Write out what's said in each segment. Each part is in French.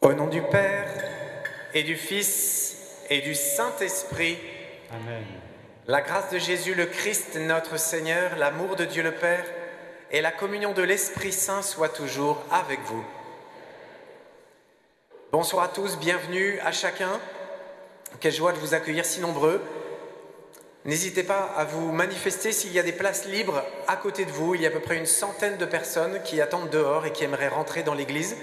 Au nom du Père et du Fils et du Saint-Esprit, Amen. La grâce de Jésus le Christ, notre Seigneur, l'amour de Dieu le Père et la communion de l'Esprit Saint soient toujours avec vous. Bonsoir à tous, bienvenue à chacun. Quelle joie de vous accueillir si nombreux. N'hésitez pas à vous manifester s'il y a des places libres à côté de vous. Il y a à peu près une centaine de personnes qui attendent dehors et qui aimeraient rentrer dans l'église.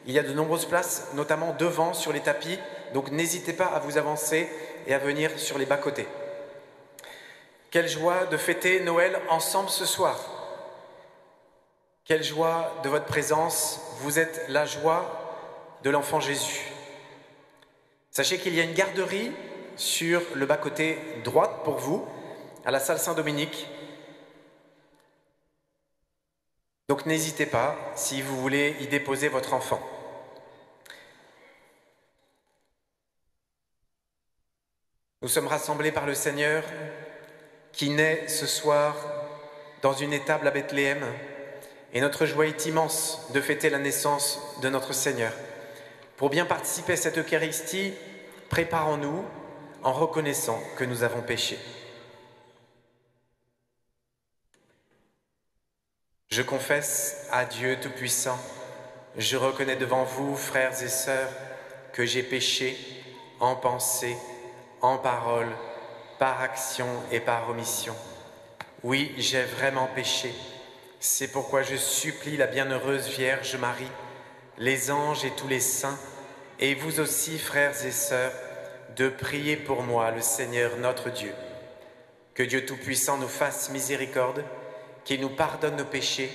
Il y a de nombreuses places, notamment devant sur les tapis, donc n'hésitez pas à vous avancer et à venir sur les bas-côtés. Quelle joie de fêter Noël ensemble ce soir. Quelle joie de votre présence, vous êtes la joie de l'enfant Jésus. Sachez qu'il y a une garderie sur le bas-côté droite pour vous, à la salle Saint-Dominique. Donc n'hésitez pas si vous voulez y déposer votre enfant. Nous sommes rassemblés par le Seigneur qui naît ce soir dans une étable à Bethléem et notre joie est immense de fêter la naissance de notre Seigneur. Pour bien participer à cette Eucharistie, préparons-nous en reconnaissant que nous avons péché. Je confesse à Dieu Tout-Puissant, je reconnais devant vous, frères et sœurs, que j'ai péché en pensée, en parole, par action et par omission. Oui, j'ai vraiment péché. C'est pourquoi je supplie la bienheureuse Vierge Marie, les anges et tous les saints, et vous aussi, frères et sœurs, de prier pour moi, le Seigneur notre Dieu. Que Dieu Tout-Puissant nous fasse miséricorde, qu'il nous pardonne nos péchés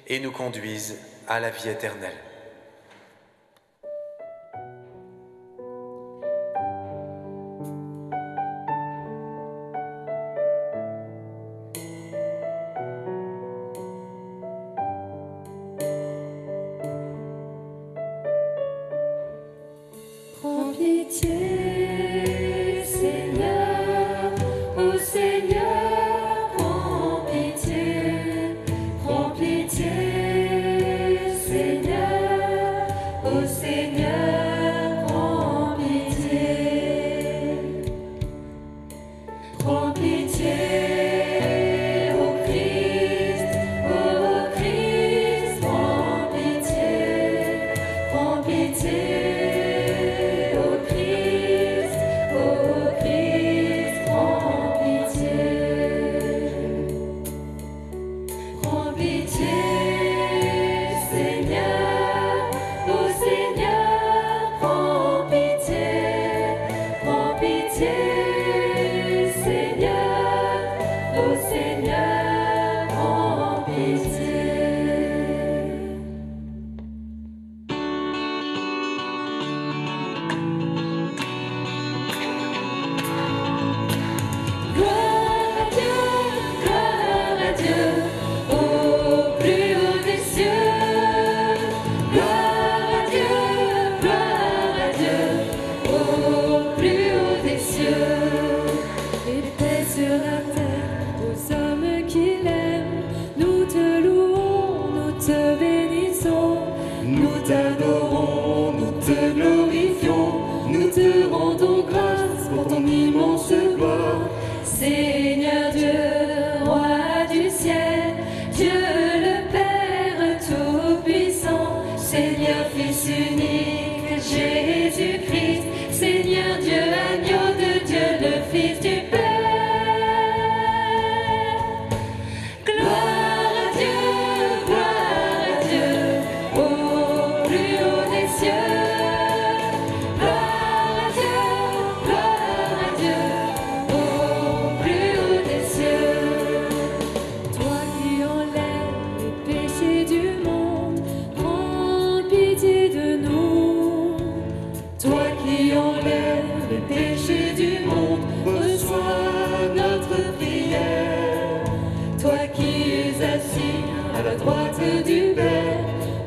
et nous conduise à la vie éternelle. Prends pitié, Seigneur, ô Seigneur, prends pitié, Seigneur, ô Seigneur, prends pitié, prends pitié, ô Christ, prends pitié, prends pitié. Nous t'adorons, nous te glorifions, nous te rendons grâce pour ton immense gloire. Seigneur Dieu, roi du ciel, Dieu le Père Tout-Puissant, Seigneur Fils unique, Jésus-Christ, Seigneur Dieu, agneau de Dieu, le Fils du Père. À la droite du Père,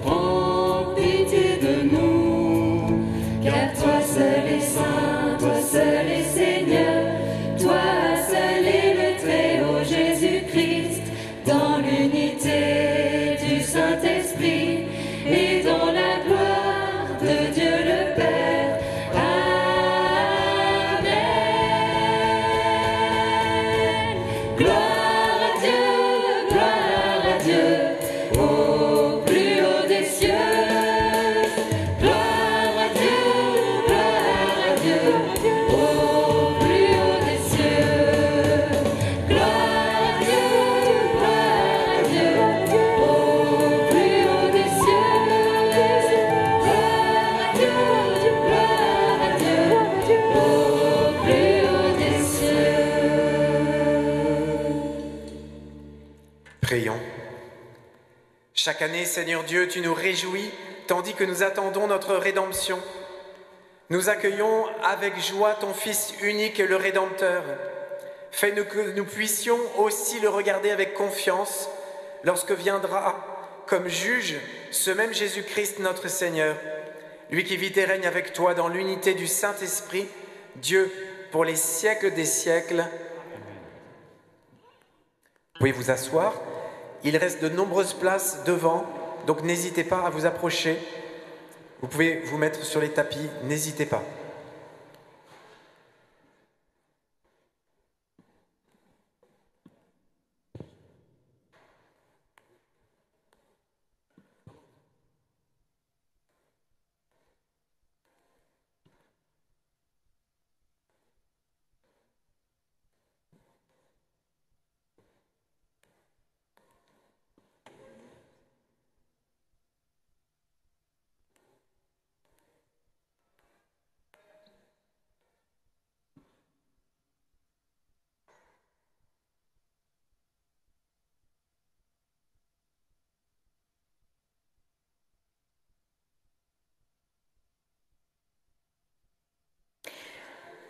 prends pitié de nous, car toi seul est saint, toi seul est Seigneur, toi seul est le Très-Haut Jésus-Christ, dans l'unité du Saint-Esprit et dans la gloire de Dieu le Père. Amen. Gloire à Dieu, gloire à Dieu. Prions. Chaque année, Seigneur Dieu, tu nous réjouis tandis que nous attendons notre rédemption. Nous accueillons avec joie ton Fils unique et le Rédempteur. Fais-nous que nous puissions aussi le regarder avec confiance lorsque viendra comme juge ce même Jésus-Christ notre Seigneur, lui qui vit et règne avec toi dans l'unité du Saint-Esprit, Dieu, pour les siècles des siècles. Vous pouvez vous asseoir. Il reste de nombreuses places devant, donc n'hésitez pas à vous approcher. Vous pouvez vous mettre sur les tapis, n'hésitez pas.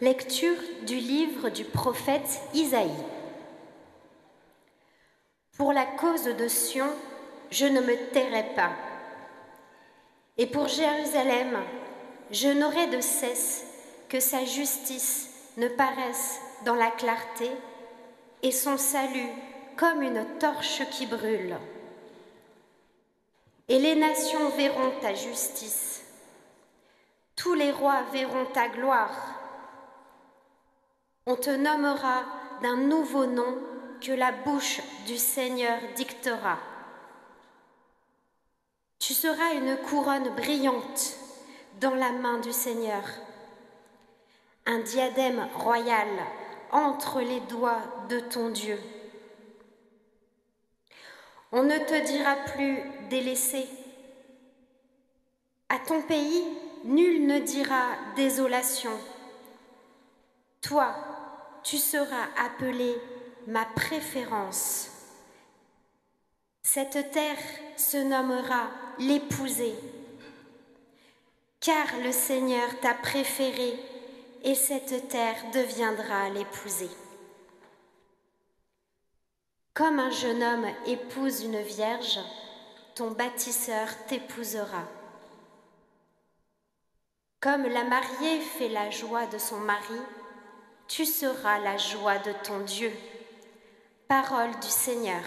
Lecture du livre du prophète Isaïe. Pour la cause de Sion, je ne me tairai pas. Et pour Jérusalem, je n'aurai de cesse que sa justice ne paraisse dans la clarté et son salut comme une torche qui brûle. Et les nations verront ta justice, tous les rois verront ta gloire. On te nommera d'un nouveau nom que la bouche du Seigneur dictera. Tu seras une couronne brillante dans la main du Seigneur, un diadème royal entre les doigts de ton Dieu. On ne te dira plus délaissé. À ton pays, nul ne dira désolation. Toi, tu seras appelé ma préférence. Cette terre se nommera l'épousée, car le Seigneur t'a préféré et cette terre deviendra l'épousée. Comme un jeune homme épouse une vierge, ton bâtisseur t'épousera. Comme la mariée fait la joie de son mari, tu seras la joie de ton Dieu. Parole du Seigneur.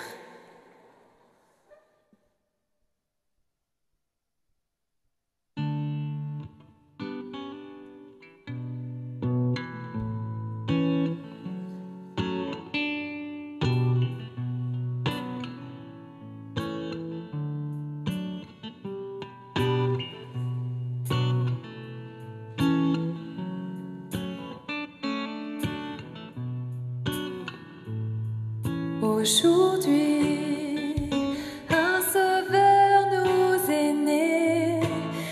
Aujourd'hui, un sauveur nous est né,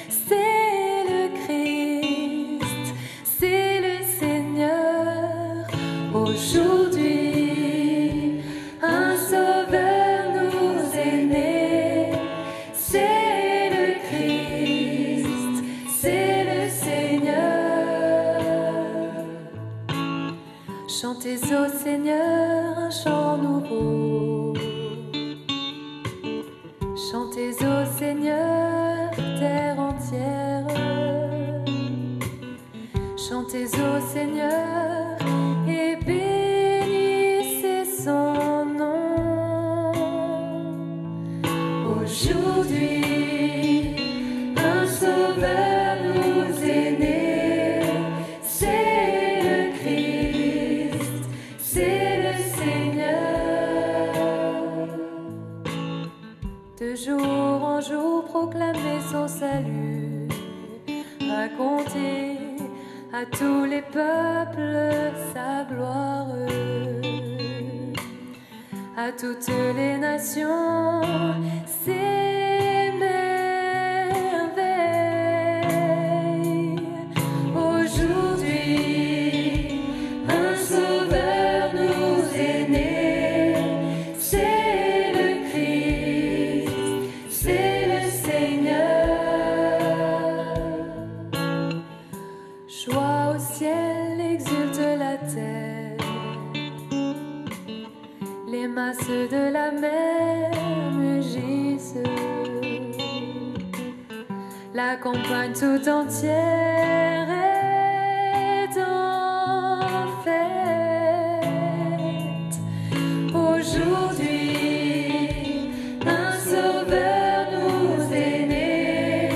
c'est le Christ, c'est le Seigneur. Aujourd'hui, un sauveur nous est né, c'est le Christ, c'est le Seigneur. Chantez au Seigneur un chant nouveau. Chantez au Seigneur, terre entière. Chantez au Seigneur et bénissez son nom. Aujourd'hui, un sauveur nous est né, c'est le Christ, c'est le Seigneur. De jour en jour, proclamez son salut, racontez à tous les peuples sa gloire, à toutes les nations ses merveilles. Aujourd'hui, un sauveur nous est né, c'est le Christ, c'est le Seigneur. Joie au ciel, exulte la terre, les masses de la mer mugissent, la campagne tout entière est en fête. Aujourd'hui, un sauveur nous est né,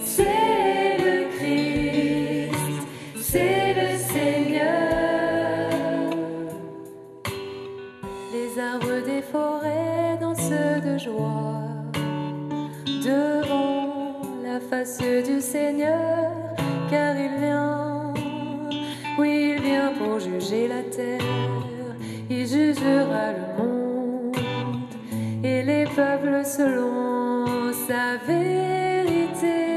c'est le Christ, c'est le Seigneur. Les arbres des forêts dansent de joie devant la face du Seigneur, car il vient, oui il vient pour juger la terre, il jugera le monde et les peuples selon sa vérité.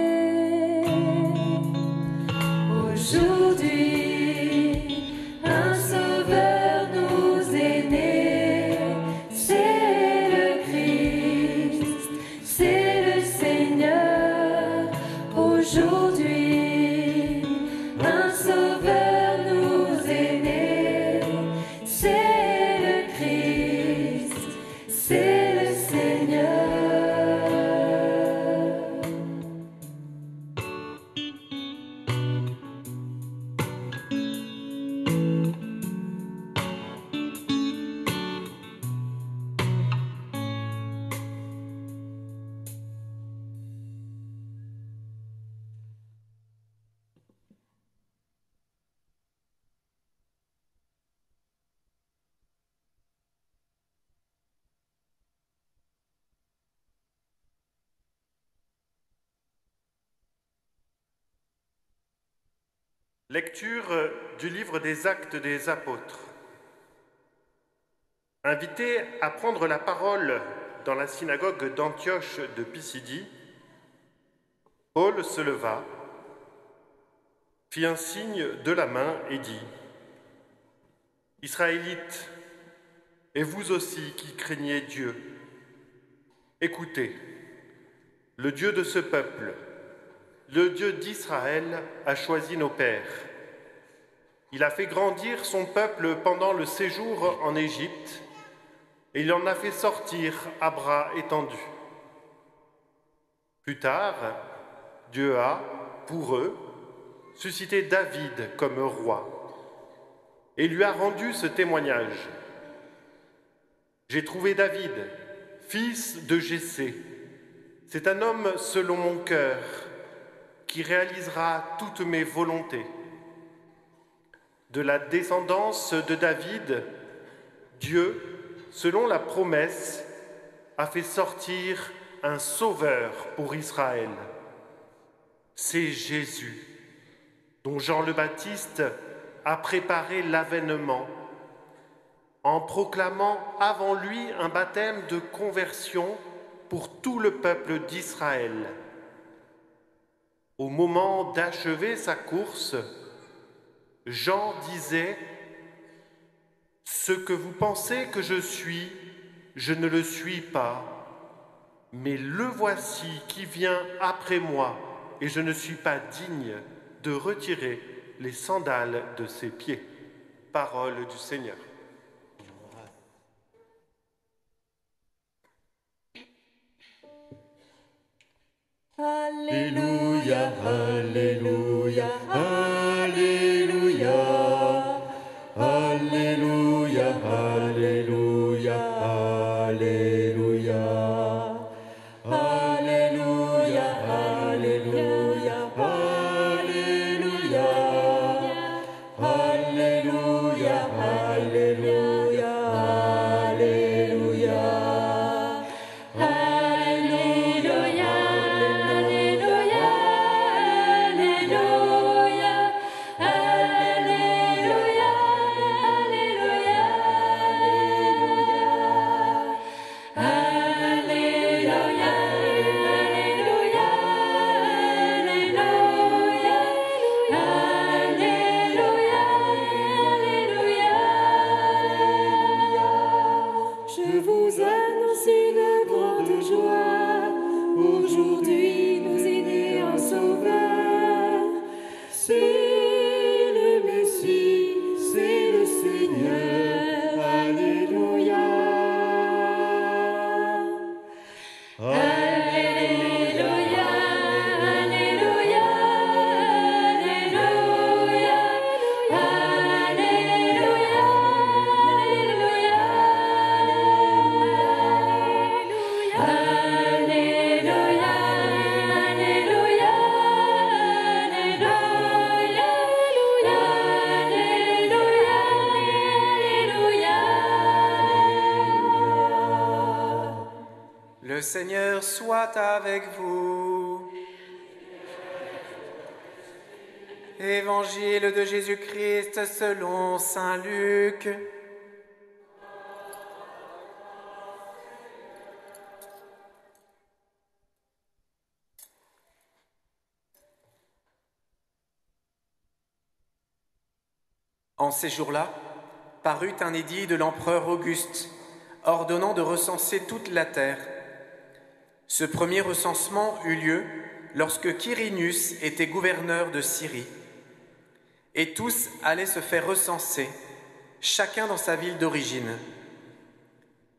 Aujourd'hui, un sauveur nous est né, c'est le Christ, c'est le Seigneur. Aujourd'hui, un sauveur nous Lecture du livre des Actes des Apôtres. Invité à prendre la parole dans la synagogue d'Antioche de Pisidie, Paul se leva, fit un signe de la main et dit : « Israélites, et vous aussi qui craignez Dieu, écoutez, le Dieu de ce peuple, le Dieu d'Israël a choisi nos pères. Il a fait grandir son peuple pendant le séjour en Égypte et il en a fait sortir à bras étendus. Plus tard, Dieu a, pour eux, suscité David comme roi et lui a rendu ce témoignage. J'ai trouvé David, fils de Jessé. C'est un homme selon mon cœur, qui réalisera toutes mes volontés. De la descendance de David, Dieu, selon la promesse, a fait sortir un sauveur pour Israël. C'est Jésus, dont Jean le Baptiste a préparé l'avènement, en proclamant avant lui un baptême de conversion pour tout le peuple d'Israël. Au moment d'achever sa course, Jean disait : « Ce que vous pensez que je suis, je ne le suis pas, mais le voici qui vient après moi, et je ne suis pas digne de retirer les sandales de ses pieds. » Parole du Seigneur. Alléluia, Alléluia, Alléluia, Alléluia, Alléluia, Alléluia, Alléluia, Alléluia, Alléluia, Alléluia, Alléluia, Alléluia. Je vous annonce une grande joie. Aujourd'hui nous est né un sauveur. C'est le Messie, c'est le Seigneur. Alléluia. Alléluia, Alléluia, Alléluia, Alléluia, Alléluia, Alléluia, Le Seigneur soit avec vous. Évangile de Jésus-Christ selon saint Luc. En ces jours-là, parut un édit de l'empereur Auguste, ordonnant de recenser toute la terre. Ce premier recensement eut lieu lorsque Quirinius était gouverneur de Syrie. Et tous allaient se faire recenser, chacun dans sa ville d'origine.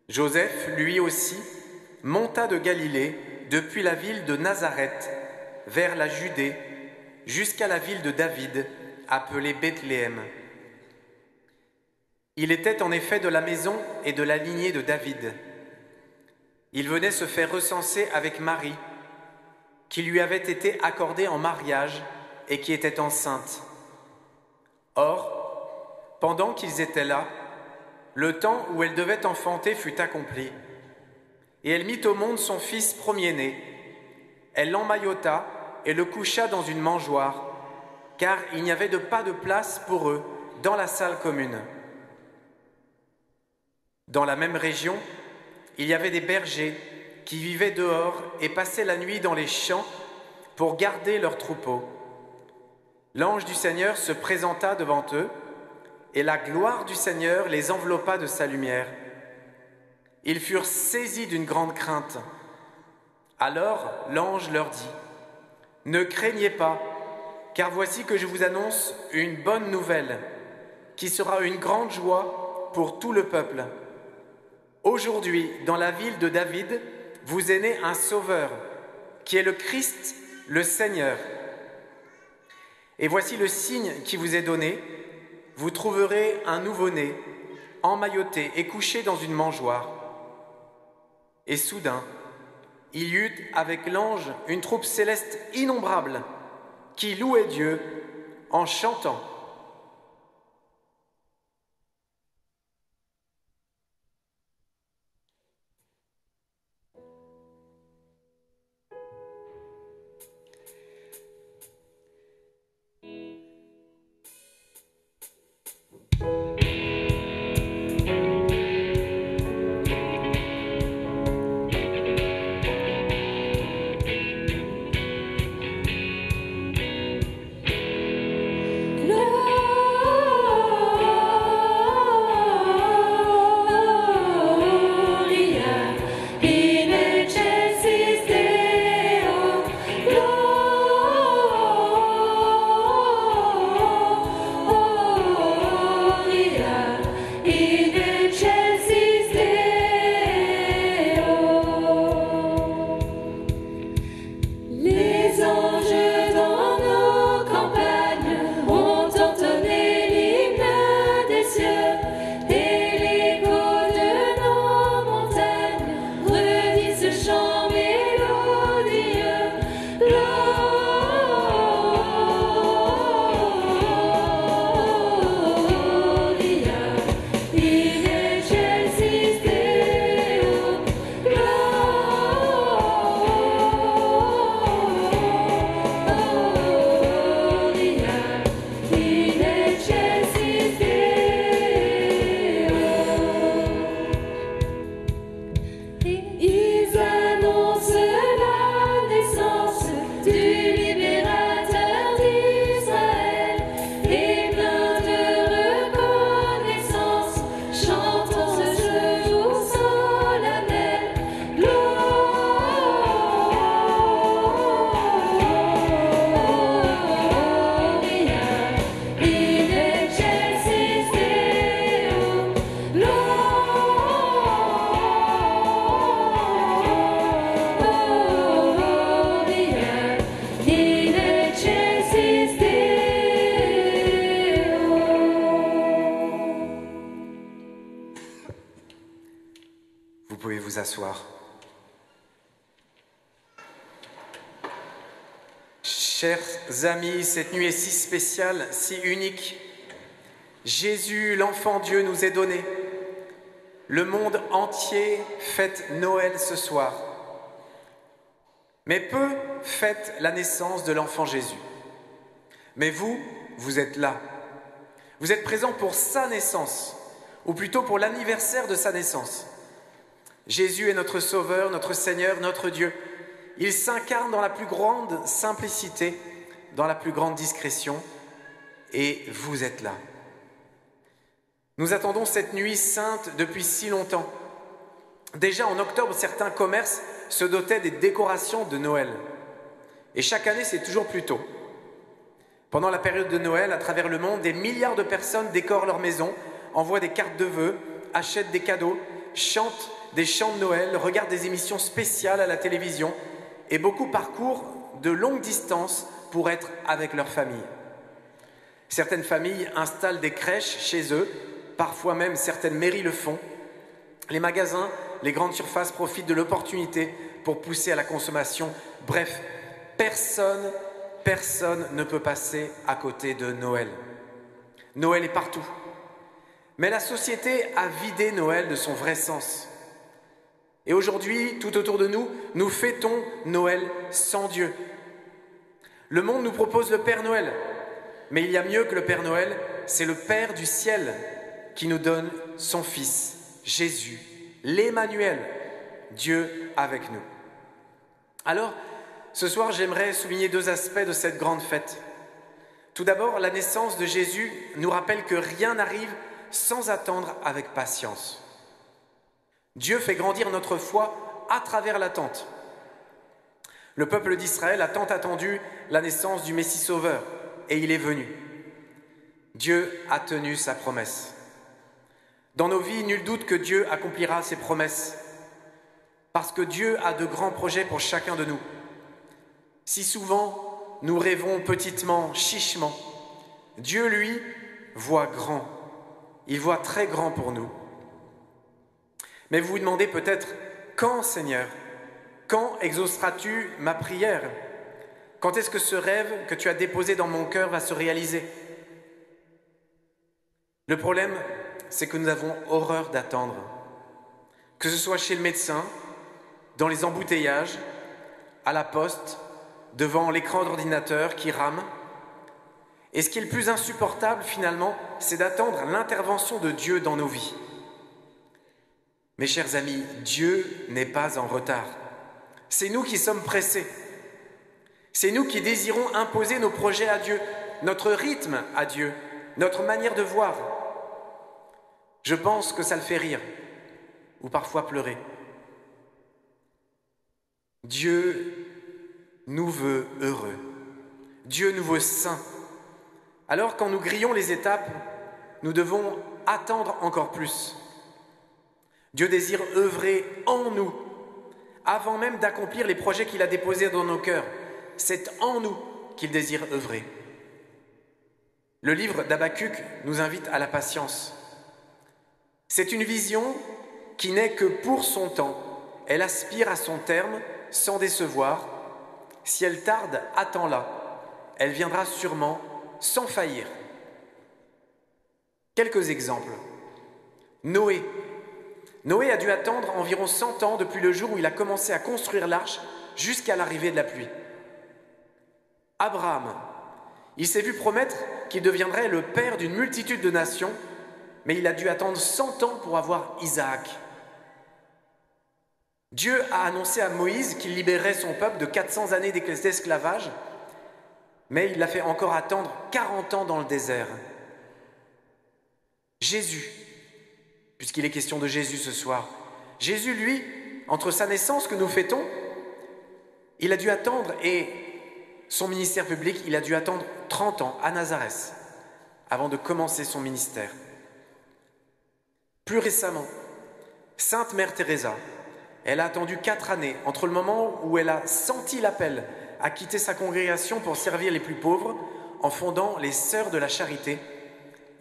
Joseph, lui aussi, monta de Galilée, depuis la ville de Nazareth, vers la Judée, jusqu'à la ville de David, appelée Bethléem. Il était en effet de la maison et de la lignée de David. Il venait se faire recenser avec Marie, qui lui avait été accordée en mariage et qui était enceinte. Or, pendant qu'ils étaient là, le temps où elle devait enfanter fut accompli. Et elle mit au monde son fils premier-né. Elle l'emmaillota et le coucha dans une mangeoire, car il n'y avait pas de place pour eux dans la salle commune. Dans la même région, il y avait des bergers qui vivaient dehors et passaient la nuit dans les champs pour garder leurs troupeaux. L'ange du Seigneur se présenta devant eux, et la gloire du Seigneur les enveloppa de sa lumière. Ils furent saisis d'une grande crainte. Alors l'ange leur dit : « Ne craignez pas, car voici que je vous annonce une bonne nouvelle, qui sera une grande joie pour tout le peuple. Aujourd'hui, dans la ville de David, vous est né un sauveur, qui est le Christ, le Seigneur. Et voici le signe qui vous est donné, vous trouverez un nouveau-né, emmailloté et couché dans une mangeoire. » Et soudain, il y eut avec l'ange une troupe céleste innombrable qui louait Dieu en chantant. S'asseoir. Chers amis, cette nuit est si spéciale, si unique. Jésus, l'enfant Dieu, nous est donné. Le monde entier fête Noël ce soir. Mais peu fête la naissance de l'enfant Jésus. Mais vous, vous êtes là. Vous êtes présents pour sa naissance, ou plutôt pour l'anniversaire de sa naissance. Jésus est notre Sauveur, notre Seigneur, notre Dieu. Il s'incarne dans la plus grande simplicité, dans la plus grande discrétion, et vous êtes là. Nous attendons cette nuit sainte depuis si longtemps. Déjà en octobre, certains commerces se dotaient des décorations de Noël. Et chaque année, c'est toujours plus tôt. Pendant la période de Noël, à travers le monde, des milliards de personnes décorent leurs maisons, envoient des cartes de vœux, achètent des cadeaux, chantent des chants de Noël, regardent des émissions spéciales à la télévision et beaucoup parcourent de longues distances pour être avec leur famille. Certaines familles installent des crèches chez eux, parfois même certaines mairies le font. Les magasins, les grandes surfaces profitent de l'opportunité pour pousser à la consommation. Bref, personne ne peut passer à côté de Noël. Noël est partout. Mais la société a vidé Noël de son vrai sens. Et aujourd'hui, tout autour de nous, nous fêtons Noël sans Dieu. Le monde nous propose le Père Noël, Mais il y a mieux que le Père Noël, c'est le Père du ciel qui nous donne son Fils, Jésus, l'Emmanuel, Dieu avec nous. Alors, ce soir, j'aimerais souligner 2 aspects de cette grande fête. Tout d'abord, la naissance de Jésus nous rappelle que rien n'arrive sans attendre avec patience. Dieu fait grandir notre foi à travers l'attente. Le peuple d'Israël a tant attendu la naissance du Messie Sauveur, et il est venu. Dieu a tenu sa promesse. Dans nos vies, nul doute que Dieu accomplira ses promesses, parce que Dieu a de grands projets pour chacun de nous. Si souvent, nous rêvons petitement, chichement, Dieu, lui, voit grand. Il voit très grand pour nous. Mais vous vous demandez peut-être, quand, Seigneur? Quand exauceras-tu ma prière? Quand est-ce que ce rêve que tu as déposé dans mon cœur va se réaliser? Le problème, c'est que nous avons horreur d'attendre. Que ce soit chez le médecin, dans les embouteillages, à la poste, devant l'écran d'ordinateur qui rame. Et ce qui est le plus insupportable finalement, c'est d'attendre l'intervention de Dieu dans nos vies. Mes chers amis, Dieu n'est pas en retard. C'est nous qui sommes pressés. C'est nous qui désirons imposer nos projets à Dieu, notre rythme à Dieu, notre manière de voir. Je pense que ça le fait rire, ou parfois pleurer. Dieu nous veut heureux. Dieu nous veut saints. Alors quand nous grillons les étapes, nous devons attendre encore plus. Dieu désire œuvrer en nous, avant même d'accomplir les projets qu'il a déposés dans nos cœurs. C'est en nous qu'il désire œuvrer. Le livre d'Habakkuk nous invite à la patience. C'est une vision qui n'est que pour son temps. Elle aspire à son terme sans décevoir. Si elle tarde, attends-la. Elle viendra sûrement sans faillir. Quelques exemples. Noé. Noé a dû attendre environ 100 ans depuis le jour où il a commencé à construire l'arche jusqu'à l'arrivée de la pluie. Abraham. Il s'est vu promettre qu'il deviendrait le père d'une multitude de nations, mais il a dû attendre 100 ans pour avoir Isaac. Dieu a annoncé à Moïse qu'il libérerait son peuple de 400 années d'esclavage, mais il l'a fait encore attendre 40 ans dans le désert. Jésus, puisqu'il est question de Jésus ce soir, Jésus, lui, entre sa naissance que nous fêtons, il a dû attendre, et son ministère public, il a dû attendre 30 ans à Nazareth, avant de commencer son ministère. Plus récemment, Sainte Mère Teresa, elle a attendu 4 années entre le moment où elle a senti l'appel à quitter sa congrégation pour servir les plus pauvres en fondant les Sœurs de la Charité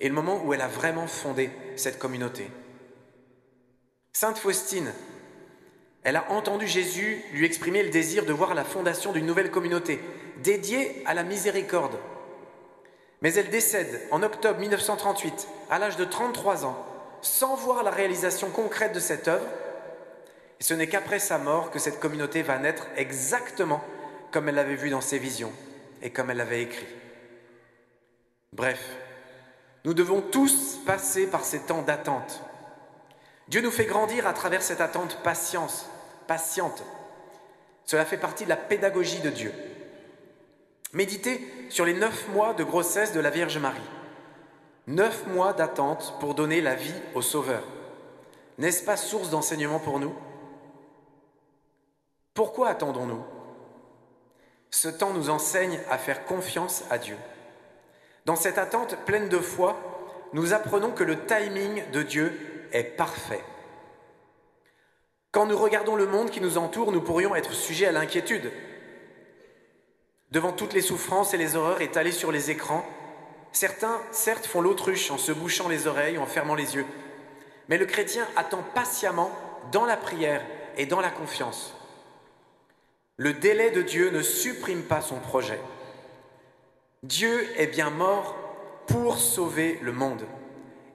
et le moment où elle a vraiment fondé cette communauté. Sainte Faustine, elle a entendu Jésus lui exprimer le désir de voir la fondation d'une nouvelle communauté dédiée à la miséricorde. Mais elle décède en octobre 1938, à l'âge de 33 ans, sans voir la réalisation concrète de cette œuvre. Et ce n'est qu'après sa mort que cette communauté va naître exactement comme elle l'avait vu dans ses visions et comme elle l'avait écrit. Bref, nous devons tous passer par ces temps d'attente. Dieu nous fait grandir à travers cette attente patiente. Cela fait partie de la pédagogie de Dieu. Méditez sur les 9 mois de grossesse de la Vierge Marie. 9 mois d'attente pour donner la vie au Sauveur. N'est-ce pas source d'enseignement pour nous? Pourquoi attendons-nous? Ce temps nous enseigne à faire confiance à Dieu. Dans cette attente pleine de foi, nous apprenons que le timing de Dieu est parfait. Quand nous regardons le monde qui nous entoure, nous pourrions être sujets à l'inquiétude. Devant toutes les souffrances et les horreurs étalées sur les écrans, certains, certes, font l'autruche en se bouchant les oreilles ou en fermant les yeux. Mais le chrétien attend patiemment dans la prière et dans la confiance. Le délai de Dieu ne supprime pas son projet. Dieu est bien mort pour sauver le monde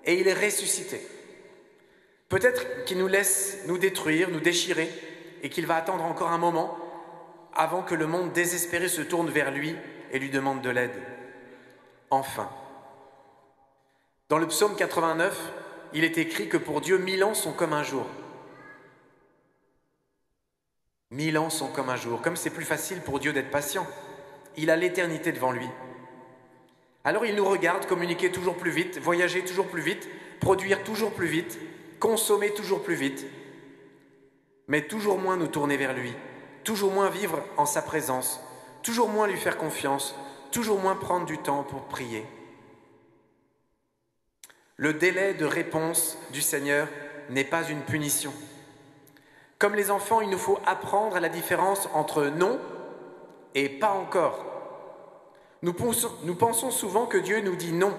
et il est ressuscité. Peut-être qu'il nous laisse nous détruire, nous déchirer et qu'il va attendre encore un moment avant que le monde désespéré se tourne vers lui et lui demande de l'aide. enfin. Dans le psaume 89, il est écrit que pour Dieu, 1000 ans sont comme un jour. 1000 ans sont comme un jour. Comme c'est plus facile pour Dieu d'être patient, il a l'éternité devant lui. Alors il nous regarde communiquer toujours plus vite, voyager toujours plus vite, produire toujours plus vite, consommer toujours plus vite, mais toujours moins nous tourner vers lui, toujours moins vivre en sa présence, toujours moins lui faire confiance, toujours moins prendre du temps pour prier. Le délai de réponse du Seigneur n'est pas une punition. Comme les enfants, il nous faut apprendre la différence entre non et pas encore. Nous pensons souvent que Dieu nous dit non,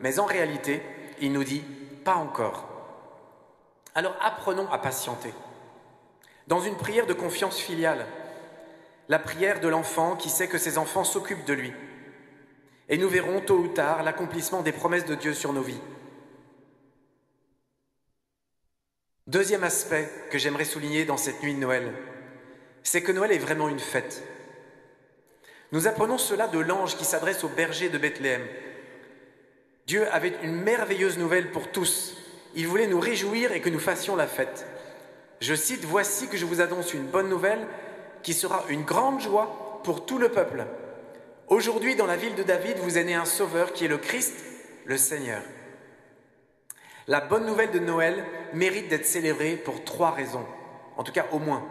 mais en réalité, il nous dit pas encore. Alors apprenons à patienter. Dans une prière de confiance filiale, la prière de l'enfant qui sait que ses enfants s'occupent de lui. Et nous verrons tôt ou tard l'accomplissement des promesses de Dieu sur nos vies. Deuxième aspect que j'aimerais souligner dans cette nuit de Noël, c'est que Noël est vraiment une fête. Nous apprenons cela de l'ange qui s'adresse aux bergers de Bethléem. Dieu avait une merveilleuse nouvelle pour tous. Il voulait nous réjouir et que nous fassions la fête. Je cite, « Voici que je vous annonce une bonne nouvelle qui sera une grande joie pour tout le peuple. Aujourd'hui, dans la ville de David, vous est né un sauveur qui est le Christ, le Seigneur. » La bonne nouvelle de Noël mérite d'être célébrée pour 3 raisons, en tout cas au moins.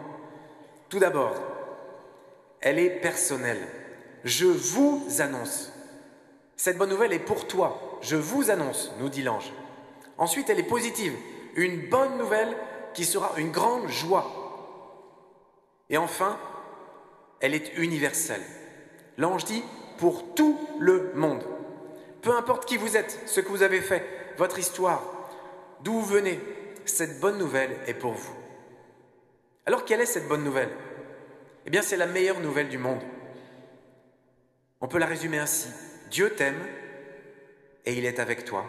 Tout d'abord, elle est personnelle. Je vous annonce. Cette bonne nouvelle est pour toi. Je vous annonce, nous dit l'ange. Ensuite, elle est positive. Une bonne nouvelle qui sera une grande joie. Et enfin, elle est universelle. L'ange dit pour tout le monde. Peu importe qui vous êtes, ce que vous avez fait, votre histoire, d'où vous venez, cette bonne nouvelle est pour vous. Alors quelle est cette bonne nouvelle? Eh bien, c'est la meilleure nouvelle du monde. On peut la résumer ainsi. Dieu t'aime et il est avec toi.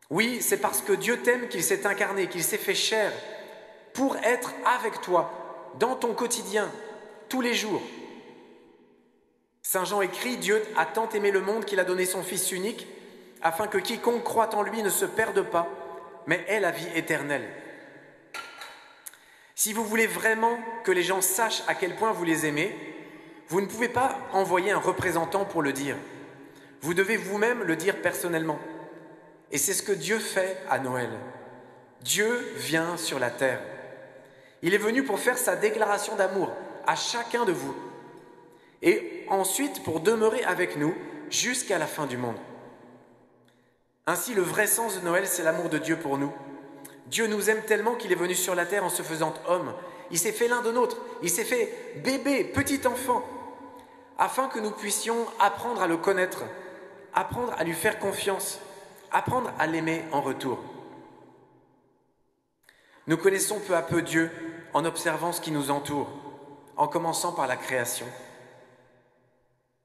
Oui, c'est parce que Dieu t'aime qu'il s'est incarné, qu'il s'est fait chair pour être avec toi, dans ton quotidien, tous les jours. Saint Jean écrit, Dieu a tant aimé le monde qu'il a donné son Fils unique, afin que quiconque croit en lui ne se perde pas, mais ait la vie éternelle. Si vous voulez vraiment que les gens sachent à quel point vous les aimez, vous ne pouvez pas envoyer un représentant pour le dire. Vous devez vous-même le dire personnellement. Et c'est ce que Dieu fait à Noël. Dieu vient sur la terre. Il est venu pour faire sa déclaration d'amour à chacun de vous. Et ensuite pour demeurer avec nous jusqu'à la fin du monde. Ainsi, le vrai sens de Noël, c'est l'amour de Dieu pour nous. Dieu nous aime tellement qu'il est venu sur la terre en se faisant homme. Il s'est fait l'un de nôtres. Il s'est fait bébé, petit enfant, afin que nous puissions apprendre à le connaître, apprendre à lui faire confiance, apprendre à l'aimer en retour. Nous connaissons peu à peu Dieu en observant ce qui nous entoure, en commençant par la création.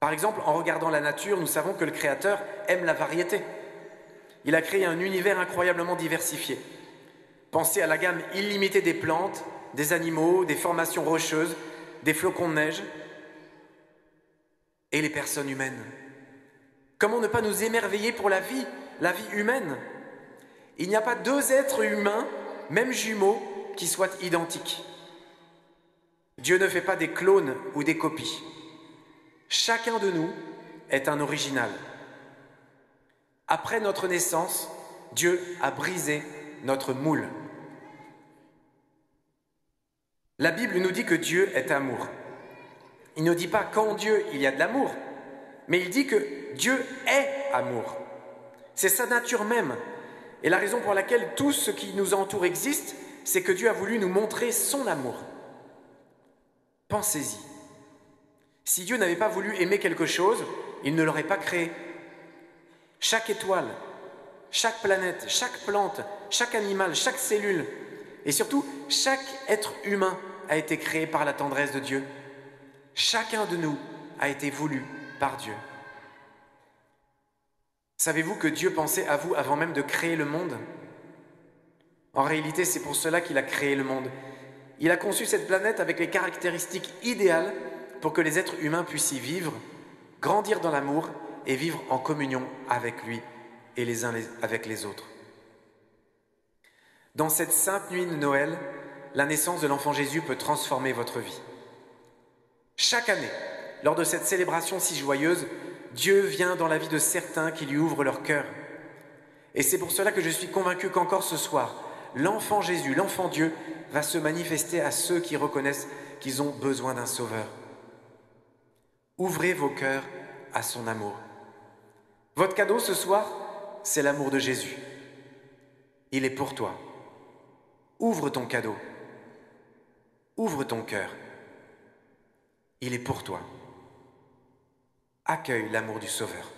Par exemple, en regardant la nature, nous savons que le Créateur aime la variété. Il a créé un univers incroyablement diversifié. Pensez à la gamme illimitée des plantes, des animaux, des formations rocheuses, des flocons de neige et les personnes humaines. Comment ne pas nous émerveiller pour la vie humaine? Il n'y a pas 2 êtres humains, même jumeaux, qui soient identiques. Dieu ne fait pas des clones ou des copies. Chacun de nous est un original. Après notre naissance, Dieu a brisé notre moule. La Bible nous dit que Dieu est amour. Il ne dit pas qu'en Dieu il y a de l'amour, mais il dit que Dieu est amour. C'est sa nature même. Et la raison pour laquelle tout ce qui nous entoure existe, c'est que Dieu a voulu nous montrer son amour. Pensez-y. Si Dieu n'avait pas voulu aimer quelque chose, il ne l'aurait pas créé. Chaque étoile, chaque planète, chaque plante, chaque animal, chaque cellule, et surtout chaque être humain a été créé par la tendresse de Dieu. Chacun de nous a été voulu par Dieu. Savez-vous que Dieu pensait à vous avant même de créer le monde? En réalité, c'est pour cela qu'il a créé le monde. Il a conçu cette planète avec les caractéristiques idéales pour que les êtres humains puissent y vivre, grandir dans l'amour et vivre en communion avec lui et les uns avec les autres. Dans cette sainte nuit de Noël, la naissance de l'enfant Jésus peut transformer votre vie. Chaque année, lors de cette célébration si joyeuse, Dieu vient dans la vie de certains qui lui ouvrent leur cœur. Et c'est pour cela que je suis convaincu qu'encore ce soir, l'enfant Jésus, l'enfant Dieu, va se manifester à ceux qui reconnaissent qu'ils ont besoin d'un sauveur. Ouvrez vos cœurs à son amour. Votre cadeau ce soir, c'est l'amour de Jésus. Il est pour toi. Ouvre ton cadeau. Ouvre ton cœur. Il est pour toi. Accueille l'amour du Sauveur.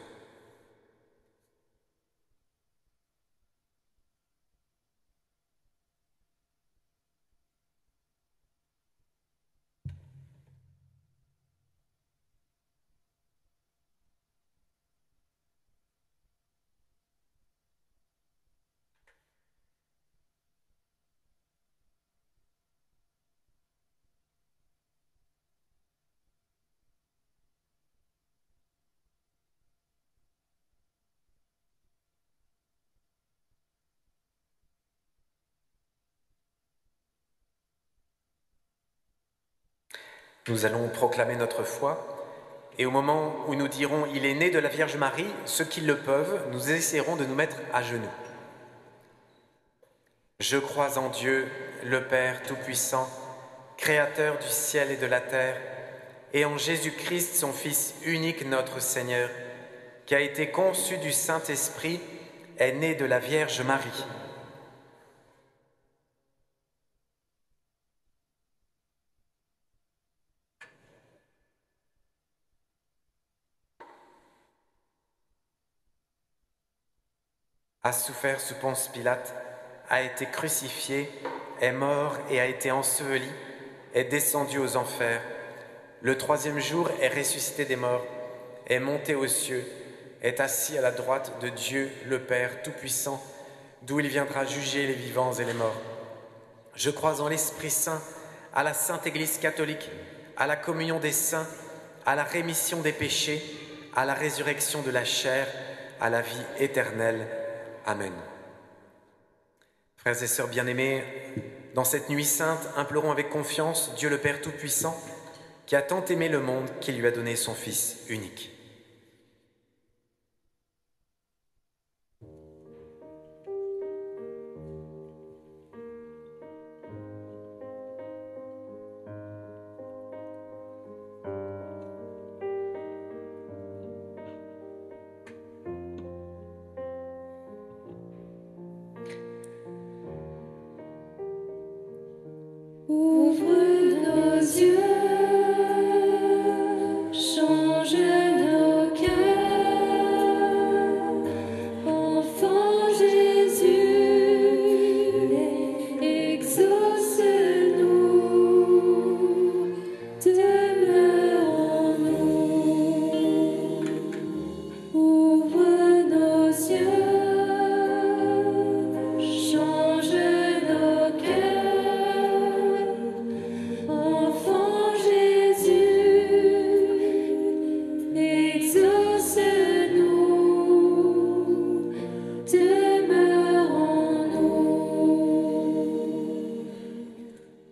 Nous allons proclamer notre foi, et au moment où nous dirons « Il est né de la Vierge Marie », ceux qui le peuvent, nous essaierons de nous mettre à genoux. Je crois en Dieu, le Père Tout-Puissant, Créateur du ciel et de la terre, et en Jésus-Christ, son Fils unique, notre Seigneur, qui a été conçu du Saint-Esprit, est né de la Vierge Marie. A souffert sous Ponce Pilate, a été crucifié, est mort et a été enseveli, est descendu aux enfers. Le troisième jour est ressuscité des morts, est monté aux cieux, est assis à la droite de Dieu le Père Tout-Puissant, d'où il viendra juger les vivants et les morts. Je crois en l'Esprit Saint, à la Sainte Église catholique, à la communion des saints, à la rémission des péchés, à la résurrection de la chair, à la vie éternelle. Amen. Frères et sœurs bien-aimés, dans cette nuit sainte, implorons avec confiance Dieu le Père Tout-Puissant, qui a tant aimé le monde qu'il lui a donné son Fils unique.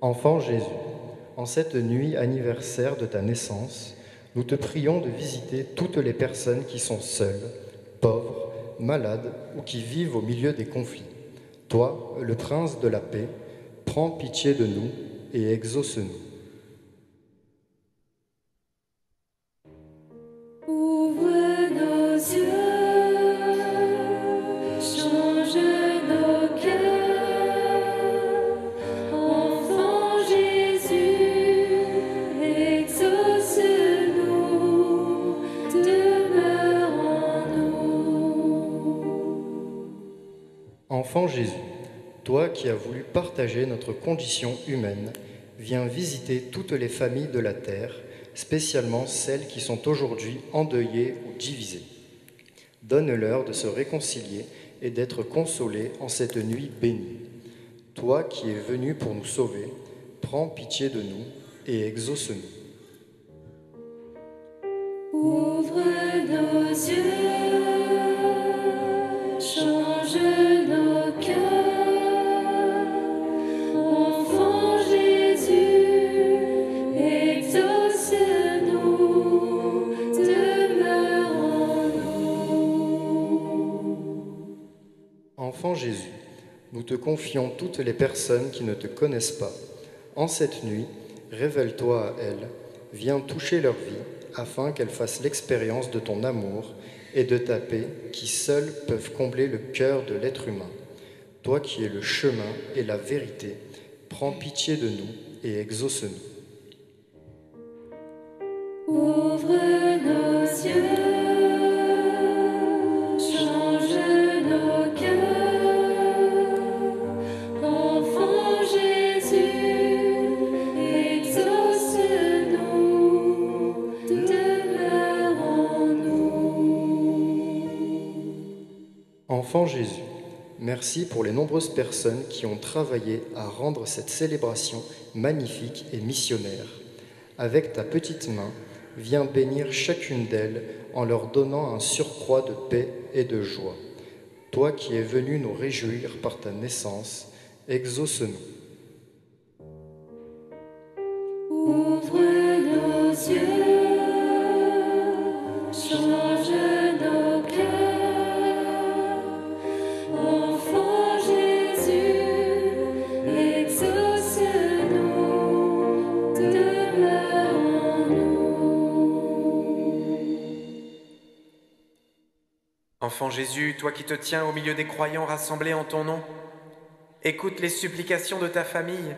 Enfant Jésus, en cette nuit anniversaire de ta naissance, nous te prions de visiter toutes les personnes qui sont seules, pauvres, malades ou qui vivent au milieu des conflits. Toi, le Prince de la paix, prends pitié de nous et exauce-nous. Enfant Jésus, toi qui as voulu partager notre condition humaine, viens visiter toutes les familles de la terre, spécialement celles qui sont aujourd'hui endeuillées ou divisées. Donne-leur de se réconcilier et d'être consolées en cette nuit bénie. Toi qui es venu pour nous sauver, prends pitié de nous et exauce-nous. Ouvre nos yeux. Enfant Jésus, nous te confions toutes les personnes qui ne te connaissent pas. En cette nuit, révèle-toi à elles, viens toucher leur vie, afin qu'elles fassent l'expérience de ton amour et de ta paix qui seuls peuvent combler le cœur de l'être humain. Toi qui es le chemin et la vérité, prends pitié de nous et exauce-nous. Ouvre nos yeux, change nos cœurs, enfant Jésus, exauce-nous, demeure en nous. Enfant Jésus, merci pour les nombreuses personnes qui ont travaillé à rendre cette célébration magnifique et missionnaire. Avec ta petite main, viens bénir chacune d'elles en leur donnant un surcroît de paix et de joie. Toi qui es venu nous réjouir par ta naissance, exauce-nous. Ouvre nos yeux, change nos cœurs, enfant Jésus, exauce-nous, demeure en nous. Enfant Jésus, toi qui te tiens au milieu des croyants rassemblés en ton nom, écoute les supplications de ta famille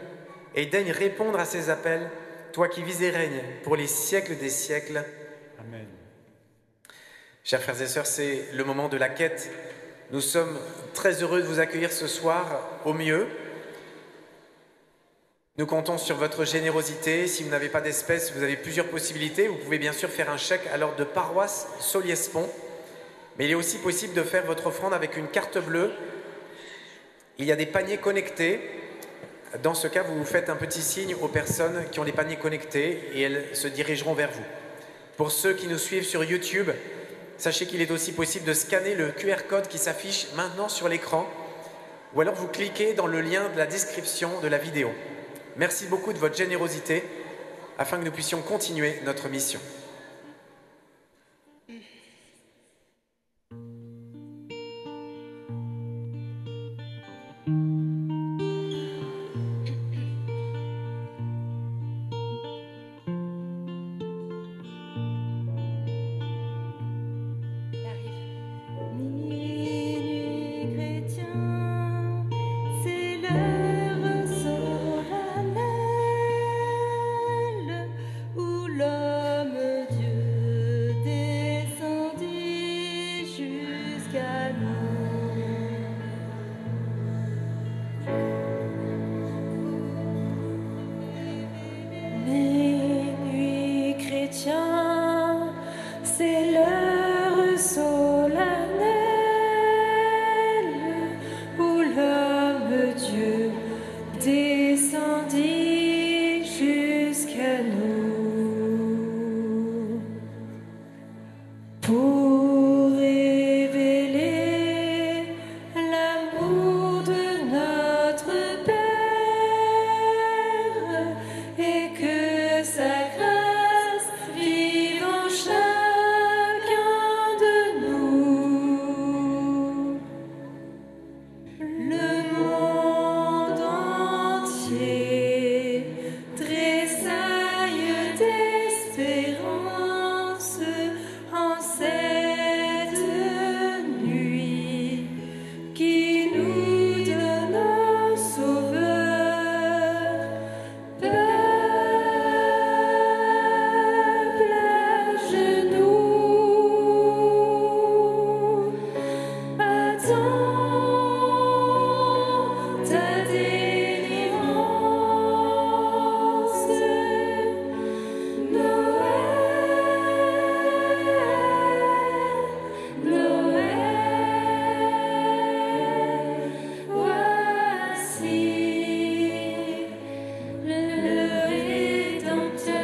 et daigne répondre à ces appels, toi qui vis et règnes pour les siècles des siècles. Amen. Chers frères et sœurs, c'est le moment de la quête. Nous sommes très heureux de vous accueillir ce soir au mieux. Nous comptons sur votre générosité. Si vous n'avez pas d'espèces, vous avez plusieurs possibilités. Vous pouvez bien sûr faire un chèque à l'ordre de paroisse Soliespont. Mais il est aussi possible de faire votre offrande avec une carte bleue. Il y a des paniers connectés. Dans ce cas, vous faites un petit signe aux personnes qui ont les paniers connectés et elles se dirigeront vers vous. Pour ceux qui nous suivent sur YouTube, sachez qu'il est aussi possible de scanner le QR code qui s'affiche maintenant sur l'écran ou alors vous cliquez dans le lien de la description de la vidéo. Merci beaucoup de votre générosité afin que nous puissions continuer notre mission. Minuit chrétien, c'est l'heure solennelle où l'homme-dieu descendit jusqu'à nous. Minuit chrétien, c'est l'heure solennelle où l'homme-dieu descendit jusqu'à nous pour révéler l'amour de notre Père et que sa grâce vive en chacun de nous. Le monde entier tressaille d'espérance en cette nuit qui nous donne un sauveur. Peuple à genoux, attends ta délivrance. Noël, voici le Rédempteur.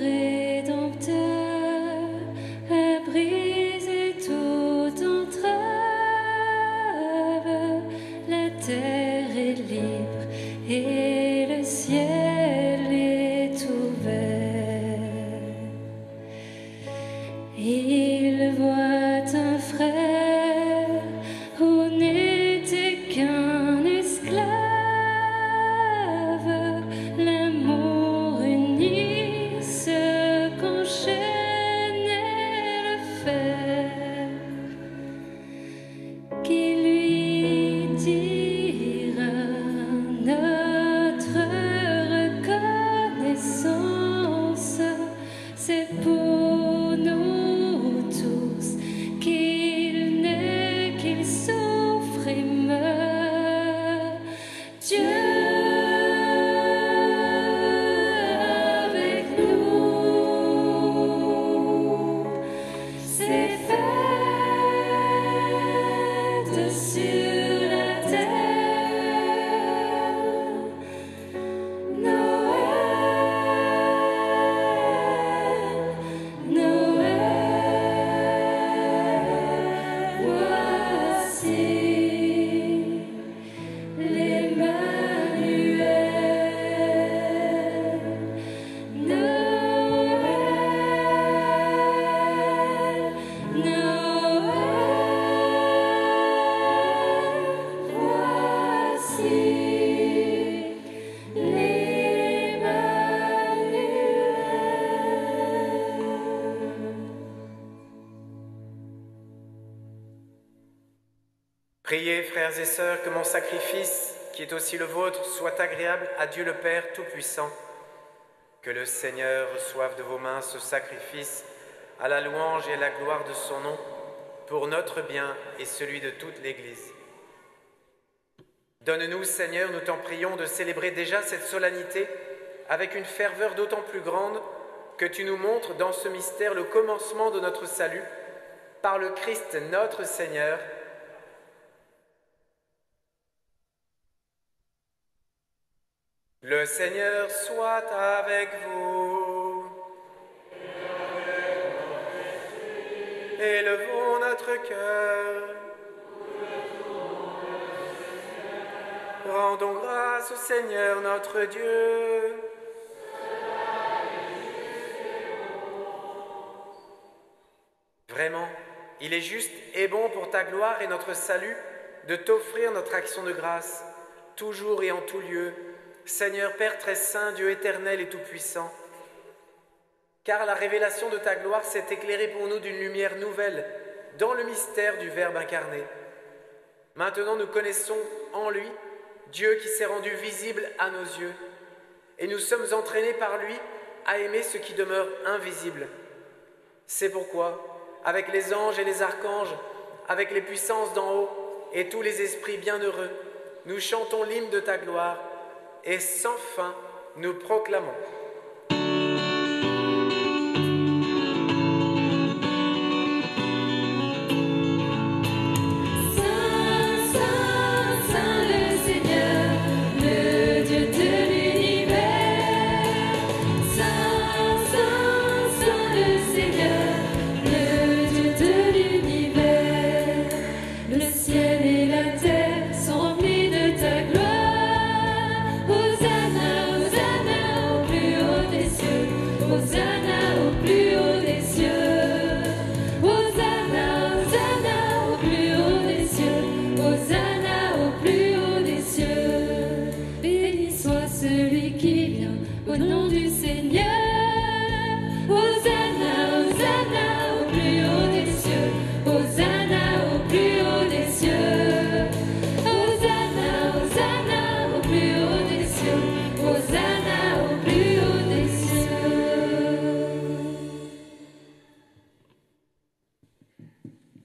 Le Priez, frères et sœurs, que mon sacrifice, qui est aussi le vôtre, soit agréable à Dieu le Père Tout-Puissant. Que le Seigneur reçoive de vos mains ce sacrifice à la louange et à la gloire de son nom, pour notre bien et celui de toute l'Église. Donne-nous, Seigneur, nous t'en prions, de célébrer déjà cette solennité avec une ferveur d'autant plus grande que tu nous montres dans ce mystère le commencement de notre salut, par le Christ notre Seigneur. Le Seigneur soit avec vous. Élevons notre cœur. Rendons grâce au Seigneur notre Dieu. Vraiment, il est juste et bon pour ta gloire et notre salut de t'offrir notre action de grâce, toujours et en tout lieu, Seigneur Père très saint, Dieu éternel et tout-puissant. Car la révélation de ta gloire s'est éclairée pour nous d'une lumière nouvelle dans le mystère du Verbe incarné. Maintenant nous connaissons en lui Dieu qui s'est rendu visible à nos yeux, et nous sommes entraînés par lui à aimer ce qui demeure invisible. C'est pourquoi, avec les anges et les archanges, avec les puissances d'en haut et tous les esprits bienheureux, nous chantons l'hymne de ta gloire, et sans fin nous proclamons.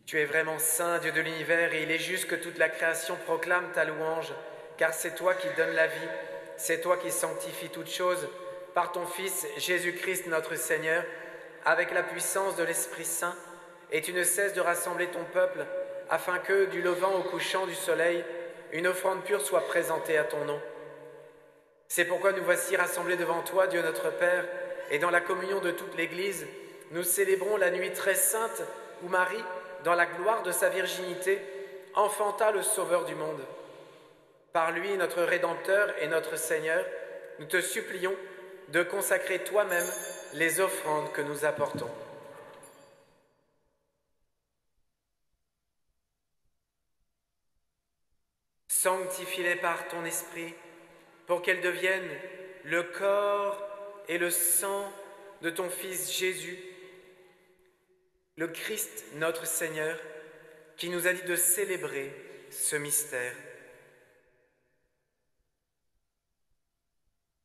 Tu es vraiment saint, Dieu de l'univers, et il est juste que toute la création proclame ta louange, car c'est toi qui donnes la vie, c'est toi qui sanctifies toutes choses, par ton Fils Jésus-Christ notre Seigneur, avec la puissance de l'Esprit Saint, et tu ne cesses de rassembler ton peuple, afin que, du levant au couchant du soleil, une offrande pure soit présentée à ton nom. C'est pourquoi nous voici rassemblés devant toi, Dieu notre Père, et dans la communion de toute l'Église, nous célébrons la nuit très sainte où Marie, dans la gloire de sa virginité, enfanta le Sauveur du monde. Par lui, notre Rédempteur et notre Seigneur, nous te supplions de consacrer toi-même les offrandes que nous apportons. Sanctifie-les par ton Esprit, pour qu'elles deviennent le corps et le sang de ton Fils Jésus, le Christ notre Seigneur, qui nous a dit de célébrer ce mystère.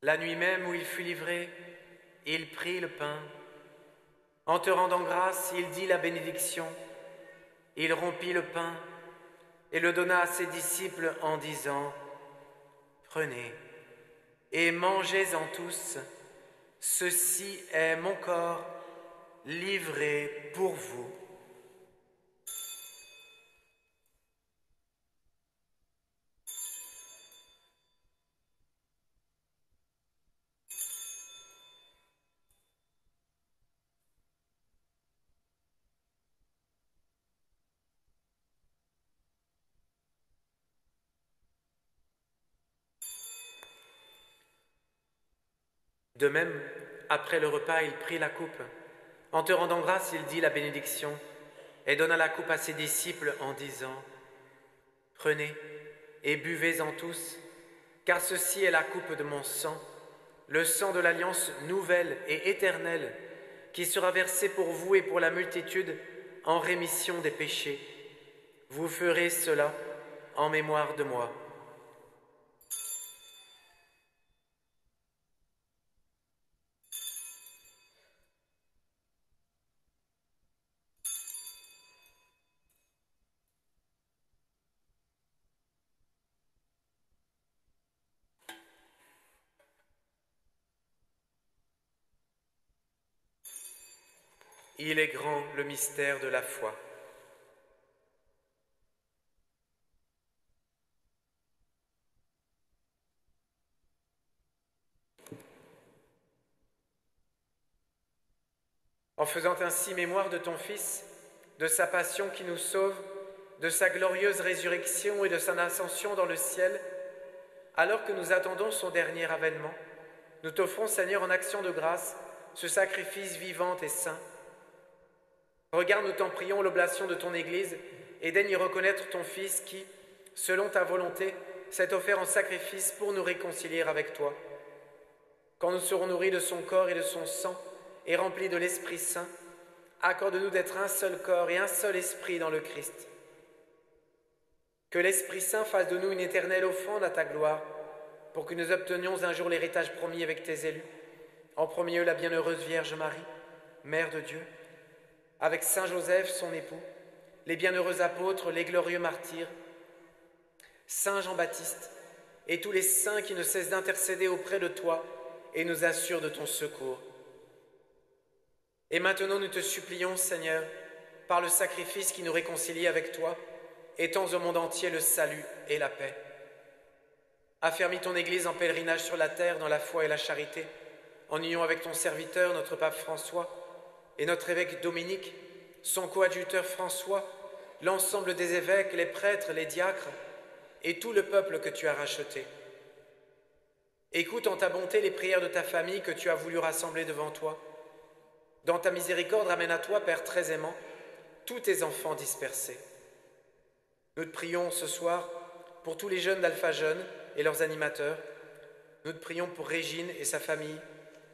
La nuit même où il fut livré, il prit le pain. En te rendant grâce, il dit la bénédiction. Il rompit le pain et le donna à ses disciples en disant : « Prenez et mangez-en tous, ceci est mon corps livré pour vous. » De même, après le repas, il prit la coupe. En te rendant grâce, il dit la bénédiction et donna la coupe à ses disciples en disant : « Prenez et buvez-en tous, car ceci est la coupe de mon sang, le sang de l'alliance nouvelle et éternelle, qui sera versé pour vous et pour la multitude en rémission des péchés. Vous ferez cela en mémoire de moi. Il est grand le mystère de la foi. En faisant ainsi mémoire de ton Fils, de sa passion qui nous sauve, de sa glorieuse résurrection et de son ascension dans le ciel, alors que nous attendons son dernier avènement, nous t'offrons, Seigneur, en action de grâce, ce sacrifice vivant et saint. Regarde, nous t'en prions, l'oblation de ton Église, et daigne y reconnaître ton Fils qui, selon ta volonté, s'est offert en sacrifice pour nous réconcilier avec toi. Quand nous serons nourris de son corps et de son sang, et remplis de l'Esprit Saint, accorde-nous d'être un seul corps et un seul esprit dans le Christ. Que l'Esprit Saint fasse de nous une éternelle offrande à ta gloire, pour que nous obtenions un jour l'héritage promis avec tes élus, en premier lieu la bienheureuse Vierge Marie, Mère de Dieu, avec Saint Joseph, son époux, les bienheureux apôtres, les glorieux martyrs, Saint Jean-Baptiste, et tous les saints qui ne cessent d'intercéder auprès de toi et nous assurent de ton secours. Et maintenant nous te supplions, Seigneur, par le sacrifice qui nous réconcilie avec toi, étends au monde entier le salut et la paix. Affermis ton Église en pèlerinage sur la terre dans la foi et la charité, en union avec ton serviteur, notre pape François, et notre évêque Dominique, son coadjuteur François, l'ensemble des évêques, les prêtres, les diacres, et tout le peuple que tu as racheté. Écoute en ta bonté les prières de ta famille que tu as voulu rassembler devant toi. Dans ta miséricorde, ramène à toi, Père très aimant, tous tes enfants dispersés. Nous te prions ce soir pour tous les jeunes d'Alpha Jeunes et leurs animateurs. Nous te prions pour Régine et sa famille.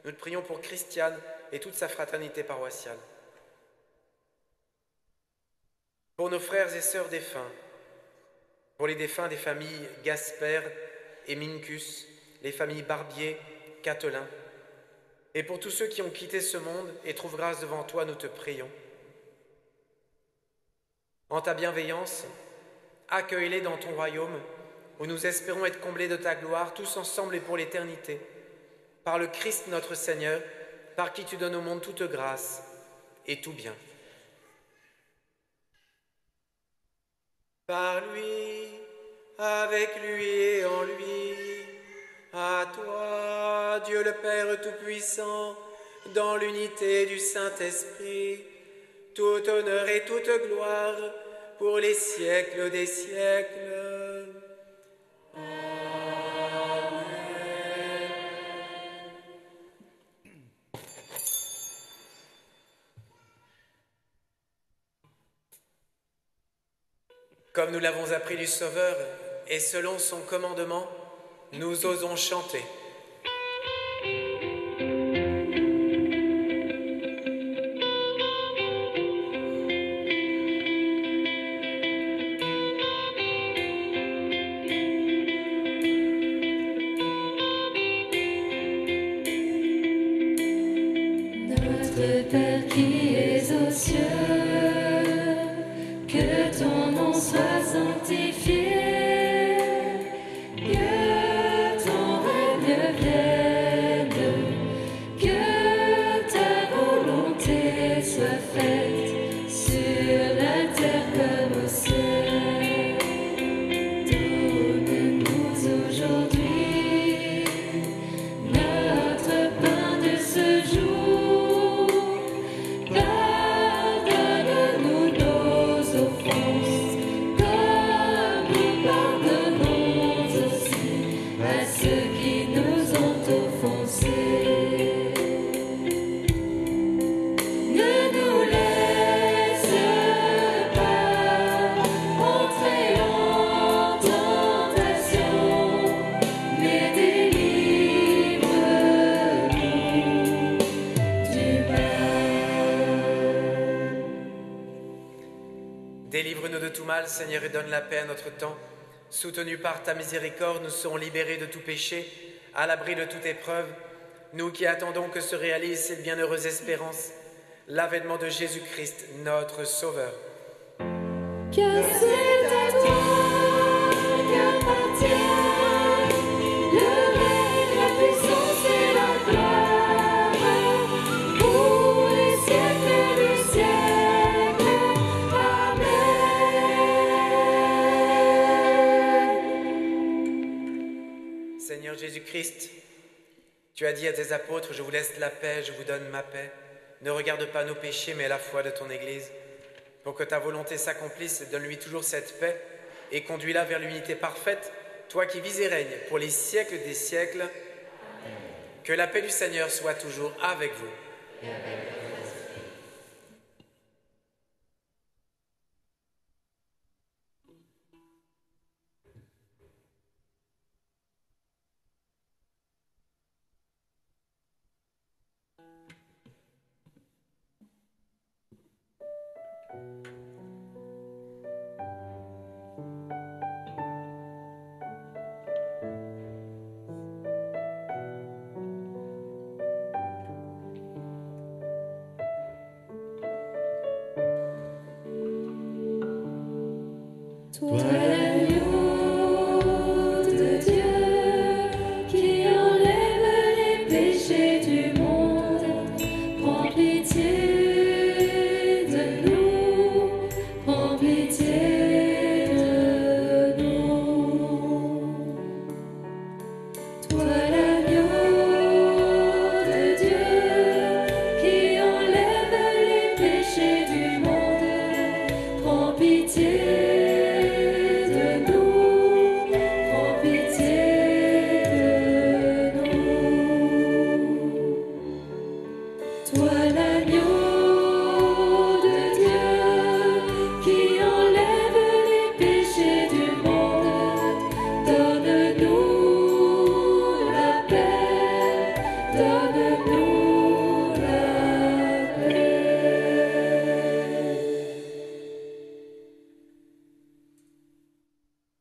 Nous te prions pour Christiane et toute sa fraternité paroissiale. Pour nos frères et sœurs défunts, pour les défunts des familles Gasper et Mincus, les familles Barbier, Catelin, et pour tous ceux qui ont quitté ce monde et trouvent grâce devant toi, nous te prions. En ta bienveillance, accueille-les dans ton royaume, où nous espérons être comblés de ta gloire, tous ensemble et pour l'éternité, par le Christ notre Seigneur, par qui tu donnes au monde toute grâce et tout bien. Par lui, avec lui et en lui, à toi, Dieu le Père Tout-Puissant, dans l'unité du Saint-Esprit, tout honneur et toute gloire pour les siècles des siècles. Amen. Comme nous l'avons appris du Sauveur, et selon son commandement, nous osons chanter. Notre Père qui es aux cieux, que ton nom soit sanctifié. Délivre-nous de tout mal, Seigneur, et donne la paix à notre temps, Soutenus par ta miséricorde, nous serons libérés de tout péché, à l'abri de toute épreuve, nous qui attendons que se réalise cette bienheureuse espérance, l'avènement de Jésus-Christ, notre Sauveur. Car c'est à toi qu'appartient le règne, la puissance et la gloire pour les siècles des siècles. Amen. Seigneur Jésus-Christ, tu as dit à tes apôtres, je vous laisse la paix, je vous donne ma paix. Ne regarde pas nos péchés, mais la foi de ton Église. Pour que ta volonté s'accomplisse, donne-lui toujours cette paix et conduis-la vers l'unité parfaite, toi qui vis et règnes pour les siècles des siècles. Amen. Que la paix du Seigneur soit toujours avec vous. Toi l'agneau de Dieu qui enlève les péchés du monde, prends pitié de nous, prends pitié de nous. Toi l'agneau de Dieu qui enlève les péchés du monde, prends pitié.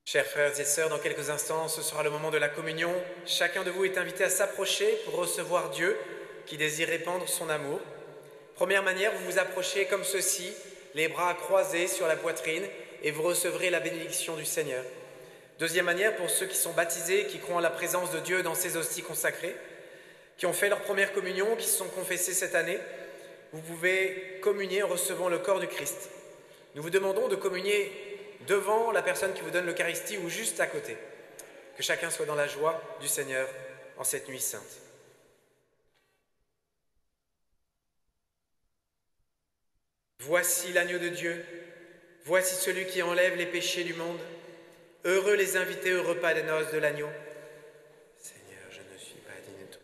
Chers frères et sœurs, dans quelques instants, ce sera le moment de la communion. Chacun de vous est invité à s'approcher pour recevoir Dieu qui désire répandre son amour. Première manière, vous vous approchez comme ceci, les bras croisés sur la poitrine, et vous recevrez la bénédiction du Seigneur. Deuxième manière, pour ceux qui sont baptisés, qui croient en la présence de Dieu dans ces hosties consacrées, qui ont fait leur première communion, qui se sont confessés cette année, vous pouvez communier en recevant le corps du Christ. Nous vous demandons de communier devant la personne qui vous donne l'Eucharistie ou juste à côté. Que chacun soit dans la joie du Seigneur en cette nuit sainte. Voici l'agneau de Dieu, voici celui qui enlève les péchés du monde. Heureux les invités au repas des noces de l'agneau. Seigneur, je ne suis pas digne de toi.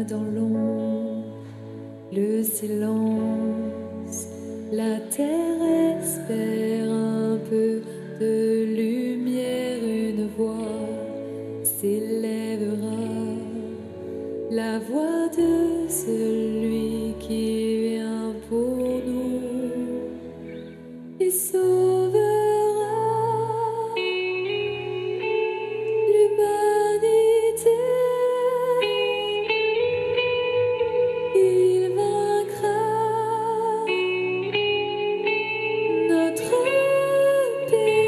dans l'ombre, le silence, la terre espère un peu de lumière, une voix s'élèvera, la voix de celui qui vient pour nous et sauvera l'humanité. Il vaincra notre péché.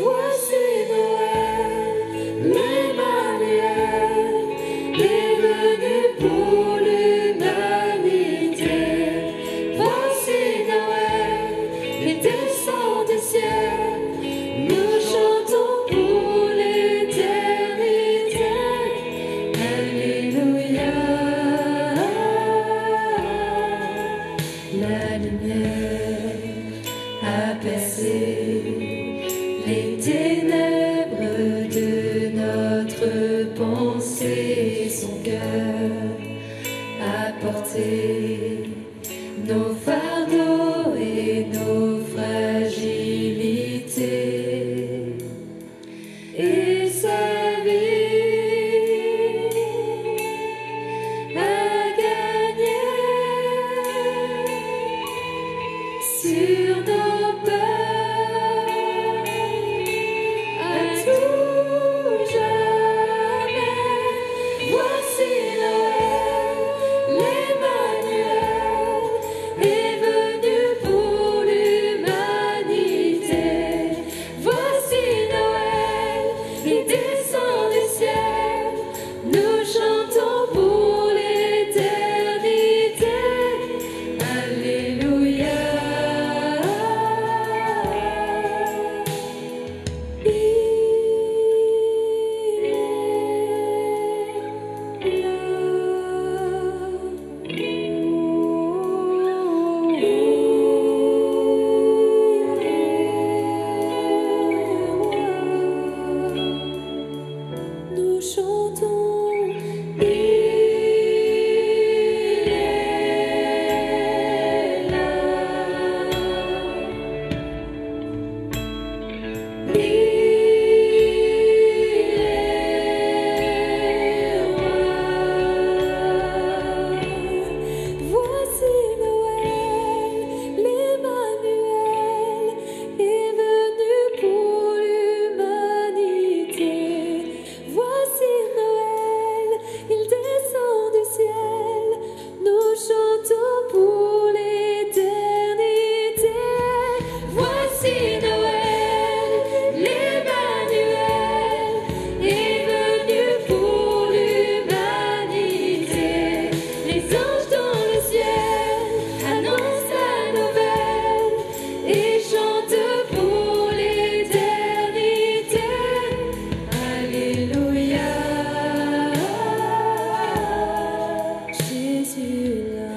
Voici Noël, l'Emmanuel est venu pour l'humanité. Voici Noël, il descend du ciel. Nous chantons pour l'éternité. Alléluia. La lumière a percé les ténèbres de notre pensée, son cœur a porté nos fardeaux et nos fragilités, et sa vie a gagné sur nos peurs à tout jamais. Voici Noël, l'Emmanuel est venu pour l'humanité. Voici Noël, il descend du ciel. Nous chantons pour l'éternité. Alléluia. Nous chantons, il est là. Il est roi. Voici Noël, l'Emmanuel est venu pour l'humanité. Voici Noël, il descend du ciel. Nous chantons pour l'éternité. Voici Noël, l'Emmanuel est venu pour l'humanité. Les anges dans le ciel annoncent la nouvelle et chantent pour l'éternité. Alléluia. Jésus est là.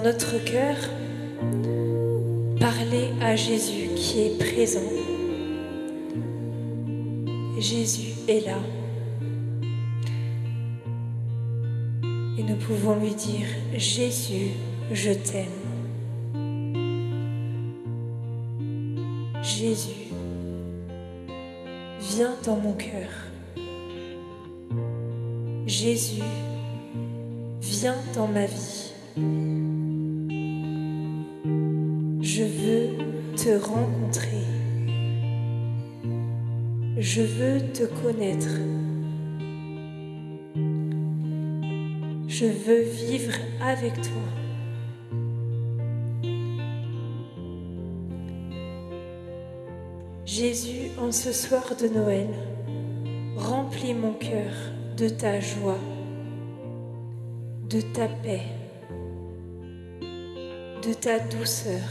notre cœur, parler à Jésus qui est présent. Jésus est là. Et nous pouvons lui dire, Jésus, je t'aime. Jésus, viens dans mon cœur. Jésus, viens dans ma vie. Je veux te rencontrer. Je veux te connaître. Je veux vivre avec toi. Jésus, en ce soir de Noël, remplis mon cœur de ta joie, de ta paix, de ta douceur.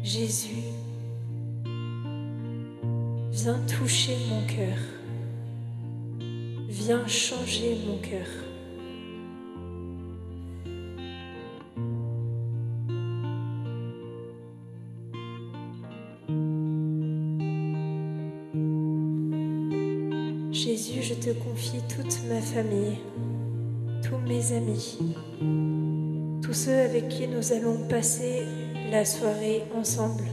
Jésus, viens toucher mon cœur, viens changer mon cœur. Jésus, je te confie toute ma famille, tous mes amis, tous ceux avec qui nous allons passer la soirée ensemble.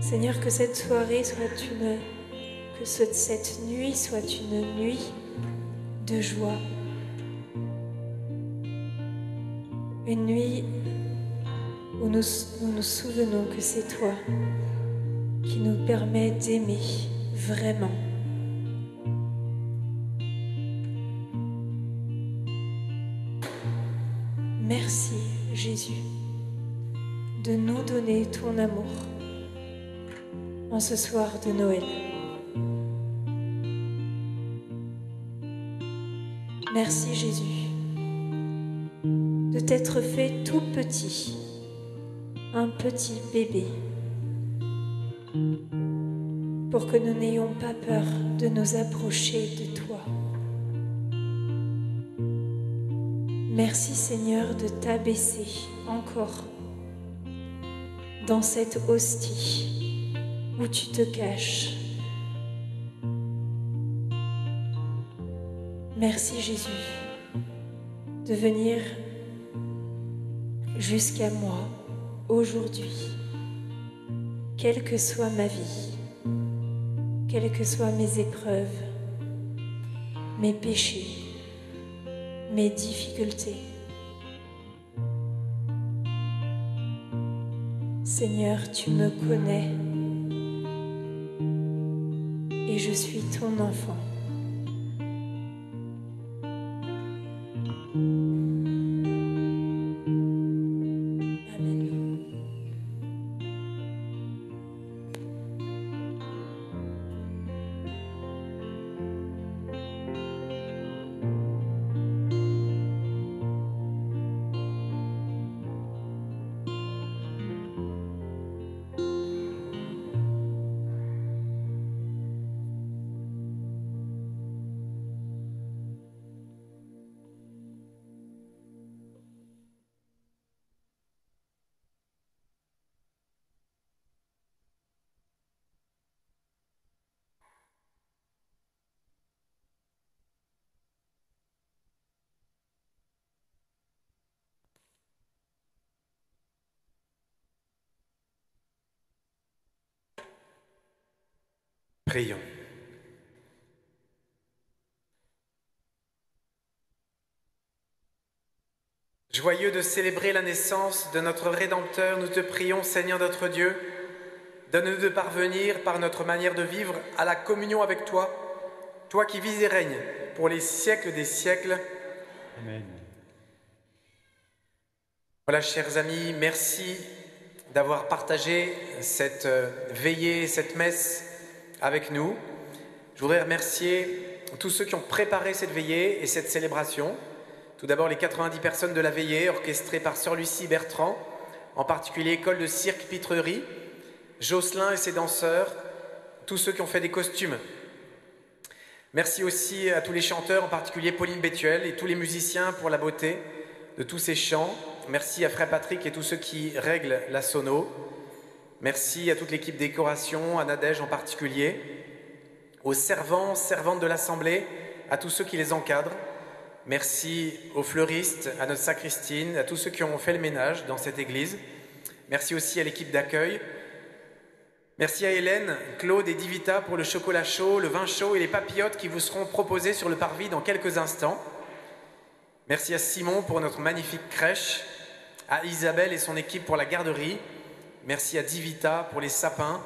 Seigneur, que cette soirée cette nuit soit une nuit de joie, une nuit où nous nous souvenons que c'est toi qui nous permet d'aimer vraiment. Merci Jésus de nous donner ton amour en ce soir de Noël. Merci Jésus de t'être fait tout petit, un petit bébé, pour que nous n'ayons pas peur de nous approcher de toi. Merci Seigneur de t'abaisser encore dans cette hostie où tu te caches. Merci Jésus de venir jusqu'à moi aujourd'hui, quelle que soit ma vie, quelles que soient mes épreuves, mes péchés, mes difficultés. Seigneur, tu me connais et je suis ton enfant. Prions. Joyeux de célébrer la naissance de notre Rédempteur, nous te prions, Seigneur notre Dieu, donne-nous de parvenir par notre manière de vivre à la communion avec toi, toi qui vis et règnes pour les siècles des siècles. Amen. Voilà, chers amis, merci d'avoir partagé cette veillée, cette messe avec nous. Je voudrais remercier tous ceux qui ont préparé cette veillée et cette célébration. Tout d'abord les 90 personnes de la veillée, orchestrée par Sœur Lucie Bertrand, en particulier École de Cirque Pitrerie, Jocelyn et ses danseurs, tous ceux qui ont fait des costumes. Merci aussi à tous les chanteurs, en particulier Pauline Bétuel et tous les musiciens pour la beauté de tous ces chants. Merci à Frère Patrick et tous ceux qui règlent la sono. Merci à toute l'équipe décoration, à Nadège en particulier, aux servants, servantes de l'Assemblée, à tous ceux qui les encadrent. Merci aux fleuristes, à notre sacristine, à tous ceux qui ont fait le ménage dans cette église. Merci aussi à l'équipe d'accueil. Merci à Hélène, Claude et Divita pour le chocolat chaud, le vin chaud et les papillotes qui vous seront proposés sur le parvis dans quelques instants. Merci à Simon pour notre magnifique crèche, à Isabelle et son équipe pour la garderie. Merci à Divita pour les sapins,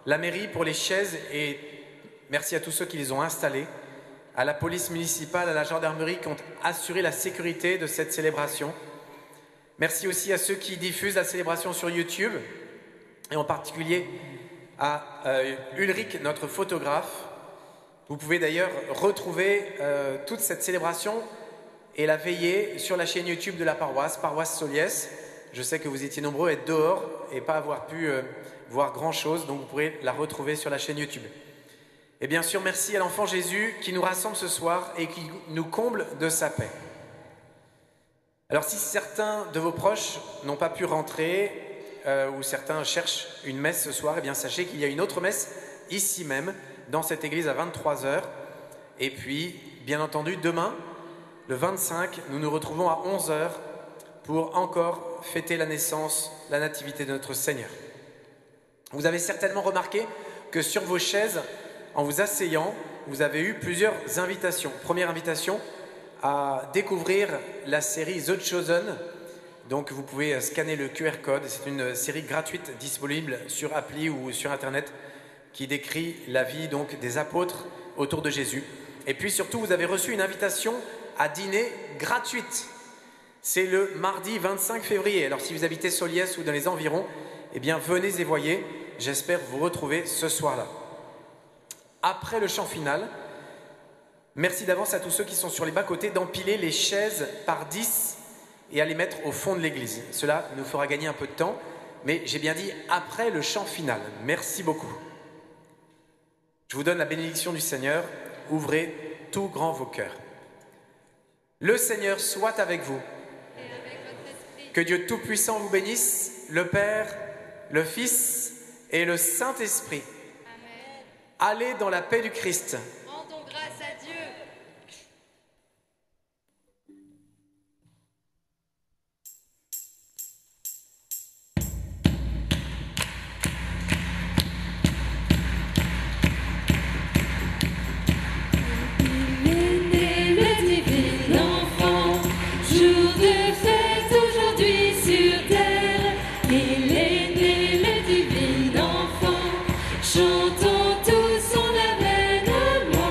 la mairie pour les chaises et merci à tous ceux qui les ont installés, à la police municipale, à la gendarmerie qui ont assuré la sécurité de cette célébration. Merci aussi à ceux qui diffusent la célébration sur YouTube et en particulier à Ulrich, notre photographe. Vous pouvez d'ailleurs retrouver toute cette célébration et la veillée sur la chaîne YouTube de la paroisse, Paroisse Soliès. Je sais que vous étiez nombreux à être dehors et pas avoir pu voir grand-chose, donc vous pourrez la retrouver sur la chaîne YouTube. Et bien sûr, merci à l'enfant Jésus qui nous rassemble ce soir et qui nous comble de sa paix. Alors si certains de vos proches n'ont pas pu rentrer ou certains cherchent une messe ce soir, eh bien sachez qu'il y a une autre messe ici même, dans cette église à 23h. Et puis, bien entendu, demain, le 25, nous nous retrouvons à 11h pour encore fêter la naissance, la nativité de notre Seigneur. Vous avez certainement remarqué que sur vos chaises, en vous asseyant, vous avez eu plusieurs invitations. Première invitation à découvrir la série The Chosen. Donc vous pouvez scanner le QR code. C'est une série gratuite disponible sur appli ou sur Internet qui décrit la vie donc, des apôtres autour de Jésus. Et puis surtout, vous avez reçu une invitation à dîner gratuite. C'est le mardi 25 février. Alors si vous habitez Soliès ou dans les environs, eh bien venez et voyez. J'espère vous retrouver ce soir-là. Après le chant final, merci d'avance à tous ceux qui sont sur les bas-côtés d'empiler les chaises par 10 et à les mettre au fond de l'église. Cela nous fera gagner un peu de temps, mais j'ai bien dit après le chant final. Merci beaucoup. Je vous donne la bénédiction du Seigneur. Ouvrez tout grand vos cœurs. Le Seigneur soit avec vous. Que Dieu Tout-Puissant vous bénisse, le Père, le Fils et le Saint-Esprit. Allez dans la paix du Christ. Rendons grâce à Dieu. Il est né le divin enfant, jour de fête aujourd'hui sur terre. Il est né le divin enfant, chantons tous son avènement.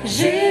J'ai